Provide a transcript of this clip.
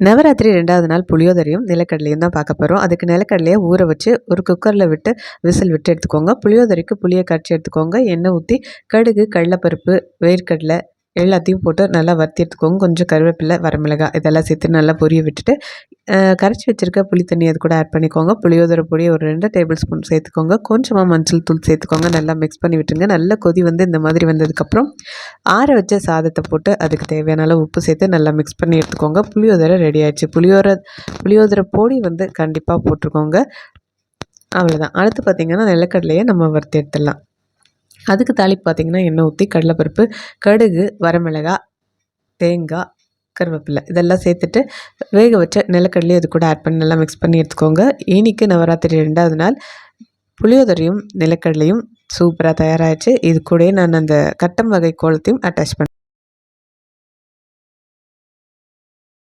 நவராத்திரி 2வது நாள் புளியோதரையும் நிலக்கடலையும் தான் பார்க்க போகிறோம். அதுக்கு நிலக்கடலையை ஊற வச்சு ஒரு குக்கரில் விட்டு விசில் விட்டு எடுத்துக்கோங்க. புளியோதரைக்கு புளியை கரைச்சி எடுத்துக்கோங்க. எண்ணெய் ஊற்றி கடுகு, கடலைப்பருப்பு, வேர்க்கடலை எல்லாத்தையும் போட்டு நல்லா வறுத்தி எடுத்துக்கோங்க. கொஞ்சம் கருவேப்பிலை, வரமிளகாய் இதெல்லாம் சேர்த்து நல்லா பொரிய விட்டுட்டு கரைச்சி வச்சுருக்க புளி தண்ணி அது கூட ஆட் பண்ணிக்கோங்க. புளியோதரை பொடி ஒரு 2 டேபிள் ஸ்பூன் சேர்த்துக்கோங்க. கொஞ்சமாக மஞ்சள் தூள் சேர்த்துக்கோங்க. நல்லா மிக்ஸ் பண்ணி விட்டுருங்க. நல்லா கொதி வந்து இந்த மாதிரி வந்ததுக்கப்புறம் ஆற வச்ச சாதத்தை போட்டு அதுக்கு தேவையான அளவு உப்பு சேர்த்து நல்லா மிக்ஸ் பண்ணி எடுத்துக்கோங்க. புளியோதரை ரெடி ஆயிடுச்சு. புளியோதரை பொடி வந்து கண்டிப்பாக போட்டுருக்கோங்க. அவ்வளோதான். அடுத்து பார்த்திங்கன்னா நிலக்கடலையை நம்ம வறுத்து எடுத்துடலாம். அதுக்கு தாளிப்பு பார்த்திங்கன்னா எண்ணெய் ஊற்றி கடலைப்பருப்பு, கடுகு, வரமிளகாய், தேங்காய், கருவேப்பிலை இதெல்லாம் சேர்த்துட்டு வேக வச்ச நிலக்கடலையும் அது கூட ஆட் பண்ணி நல்லா மிக்ஸ் பண்ணி எடுத்துக்கோங்க. இன்னைக்கு நவராத்திரி 2வது நாள் புளியோதரையும் நிலக்கடலையும் சூப்பராக தயாராகிடுச்சு. இது கூட நான் அந்த கட்டம் வகை கோலத்தையும் அட்டாச் பண்ணேன்.